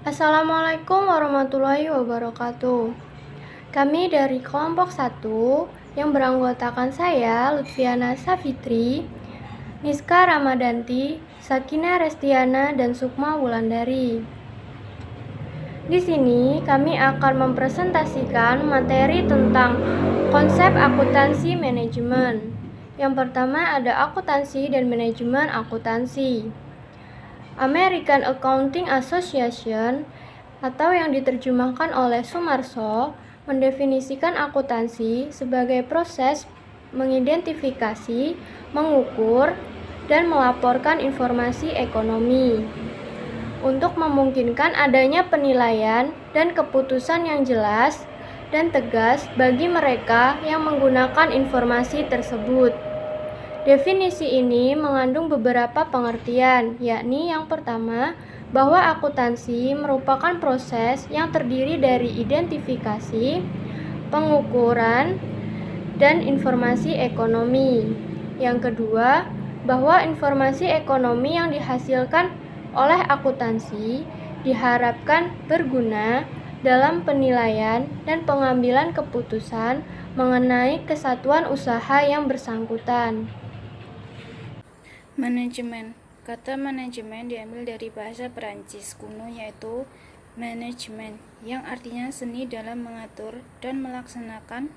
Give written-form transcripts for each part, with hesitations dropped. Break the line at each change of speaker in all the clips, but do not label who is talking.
Assalamualaikum warahmatullahi wabarakatuh. Kami dari kelompok 1 yang beranggotakan saya, Lutfiana Safitri, Niska Ramadanti, Sakina Restiana, dan Sukma Wulandari. Di sini kami akan mempresentasikan materi tentang konsep akuntansi manajemen. Yang pertama ada akuntansi dan manajemen akuntansi. American Accounting Association atau yang diterjemahkan oleh Sumarso mendefinisikan akuntansi sebagai proses mengidentifikasi, mengukur, dan melaporkan informasi ekonomi untuk memungkinkan adanya penilaian dan keputusan yang jelas dan tegas bagi mereka yang menggunakan informasi tersebut. Definisi ini mengandung beberapa pengertian, yakni yang pertama, bahwa akuntansi merupakan proses yang terdiri dari identifikasi, pengukuran, dan informasi ekonomi. Yang kedua, bahwa informasi ekonomi yang dihasilkan oleh akuntansi diharapkan berguna dalam penilaian dan pengambilan keputusan mengenai kesatuan usaha yang bersangkutan.
Manajemen. Kata manajemen diambil dari bahasa Perancis kuno yaitu management, yang artinya seni dalam mengatur dan melaksanakan.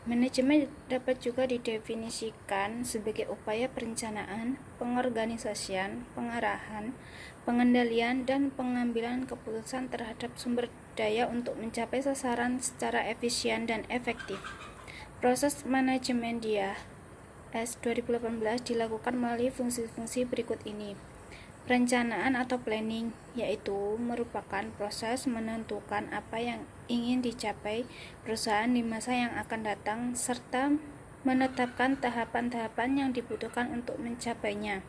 Manajemen dapat juga didefinisikan sebagai upaya perencanaan, pengorganisasian, pengarahan, pengendalian, dan pengambilan keputusan terhadap sumber daya untuk mencapai sasaran secara efisien dan efektif. Proses manajemen dia S2018 dilakukan melalui fungsi-fungsi berikut ini. Perencanaan atau planning, yaitu merupakan proses menentukan apa yang ingin dicapai perusahaan di masa yang akan datang serta menetapkan tahapan-tahapan yang dibutuhkan untuk mencapainya.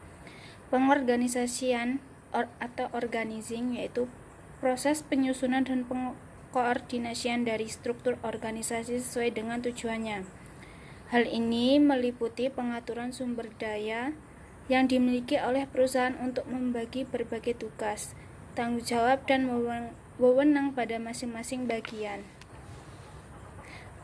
Pengorganisasian atau organizing, yaitu proses penyusunan dan pengkoordinasian dari struktur organisasi sesuai dengan tujuannya. Hal ini meliputi pengaturan sumber daya yang dimiliki oleh perusahaan untuk membagi berbagai tugas, tanggung jawab, dan wewenang pada masing-masing bagian.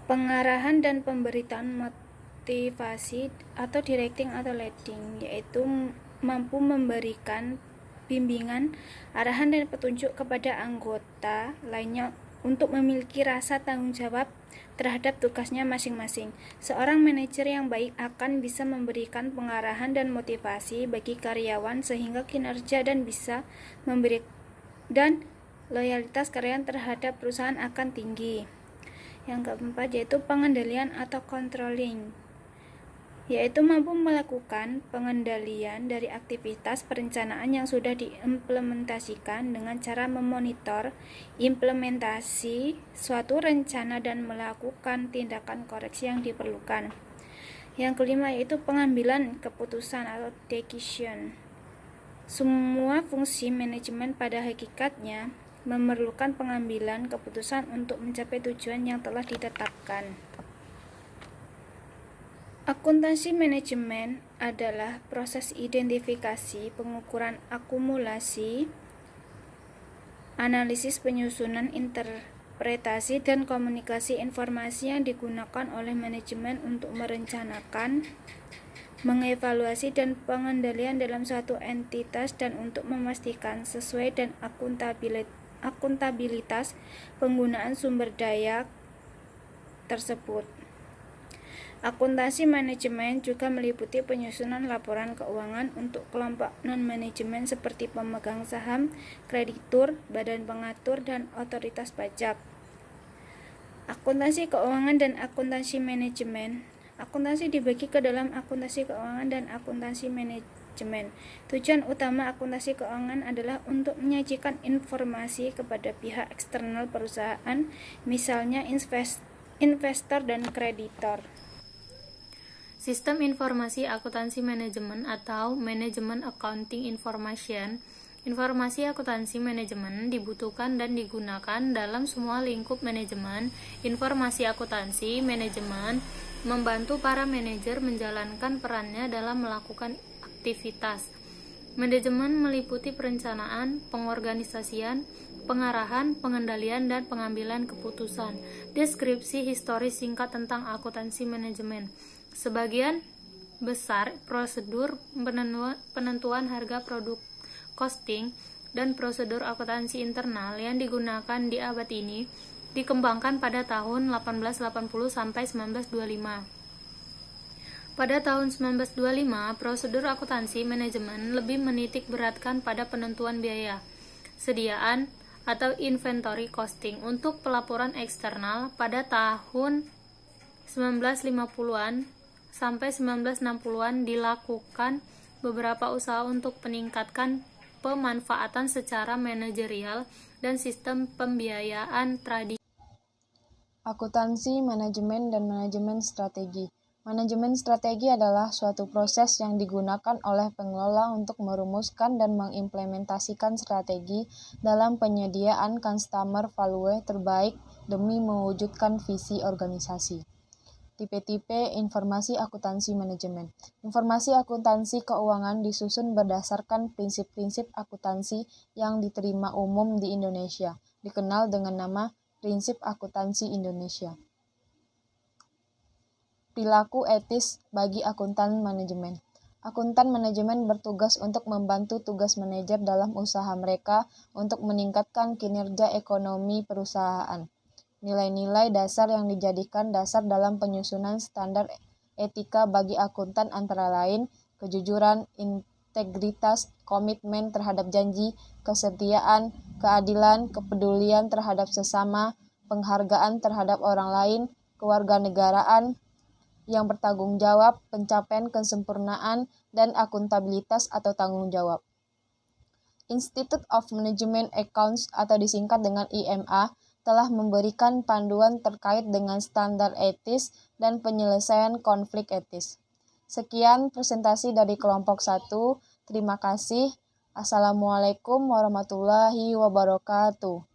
Pengarahan dan pemberitaan motivasi atau directing atau leading, yaitu mampu memberikan bimbingan, arahan, dan petunjuk kepada anggota lainnya untuk memiliki rasa tanggung jawab terhadap tugasnya masing-masing. Seorang manajer yang baik akan bisa memberikan pengarahan dan motivasi bagi karyawan sehingga kinerja dan bisa dan loyalitas karyawan terhadap perusahaan akan tinggi. Yang keempat yaitu pengendalian atau controlling, yaitu mampu melakukan pengendalian dari aktivitas perencanaan yang sudah diimplementasikan dengan cara memonitor implementasi suatu rencana dan melakukan tindakan koreksi yang diperlukan. Yang kelima yaitu pengambilan keputusan atau decision. Semua fungsi manajemen pada hakikatnya memerlukan pengambilan keputusan untuk mencapai tujuan yang telah ditetapkan. Akuntansi manajemen adalah proses identifikasi, pengukuran akumulasi, analisis, penyusunan, interpretasi, dan komunikasi informasi yang digunakan oleh manajemen untuk merencanakan, mengevaluasi, dan pengendalian dalam suatu entitas dan untuk memastikan sesuai dan akuntabilitas penggunaan sumber daya tersebut. Akuntansi manajemen juga meliputi penyusunan laporan keuangan untuk kelompok non-manajemen seperti pemegang saham, kreditur, badan pengatur, dan otoritas pajak. Akuntansi keuangan dan akuntansi manajemen. Akuntansi dibagi ke dalam akuntansi keuangan dan akuntansi manajemen. Tujuan utama akuntansi keuangan adalah untuk menyajikan informasi kepada pihak eksternal perusahaan, misalnya investor dan kreditor.
Sistem Informasi Akuntansi Manajemen atau Management Accounting Information. Informasi akuntansi manajemen dibutuhkan dan digunakan dalam semua lingkup manajemen. Informasi akuntansi manajemen membantu para manajer menjalankan perannya dalam melakukan aktivitas Manajemen meliputi perencanaan, pengorganisasian, pengarahan, pengendalian, dan pengambilan keputusan. Deskripsi historis singkat tentang akuntansi manajemen. Sebagian besar prosedur penentuan harga produk costing dan prosedur akuntansi internal yang digunakan di abad ini dikembangkan pada tahun 1880 sampai 1925. Pada tahun 1925, prosedur akuntansi manajemen lebih menitik beratkan pada penentuan biaya, sediaan, atau inventory costing untuk pelaporan eksternal. Pada tahun 1950-an sampai 1960-an dilakukan beberapa usaha untuk meningkatkan pemanfaatan secara manajerial dan sistem pembiayaan tradisional.
Akuntansi manajemen dan manajemen strategi. Manajemen strategi adalah suatu proses yang digunakan oleh pengelola untuk merumuskan dan mengimplementasikan strategi dalam penyediaan customer value terbaik demi mewujudkan visi organisasi. Tipe-tipe informasi akuntansi manajemen. Informasi akuntansi keuangan disusun berdasarkan prinsip-prinsip akuntansi yang diterima umum di Indonesia, dikenal dengan nama Prinsip Akuntansi Indonesia. Perilaku etis bagi akuntan manajemen. Akuntan manajemen bertugas untuk membantu tugas manajer dalam usaha mereka untuk meningkatkan kinerja ekonomi perusahaan. Nilai-nilai dasar yang dijadikan dasar dalam penyusunan standar etika bagi akuntan antara lain kejujuran, integritas, komitmen terhadap janji, kesetiaan, keadilan, kepedulian terhadap sesama, penghargaan terhadap orang lain, kewarganegaraan yang bertanggung jawab, pencapaian kesempurnaan, dan akuntabilitas atau tanggung jawab. Institute of Management Accounts atau disingkat dengan IMA telah memberikan panduan terkait dengan standar etis dan penyelesaian konflik etis. Sekian presentasi dari kelompok 1. Terima kasih. Assalamualaikum warahmatullahi wabarakatuh.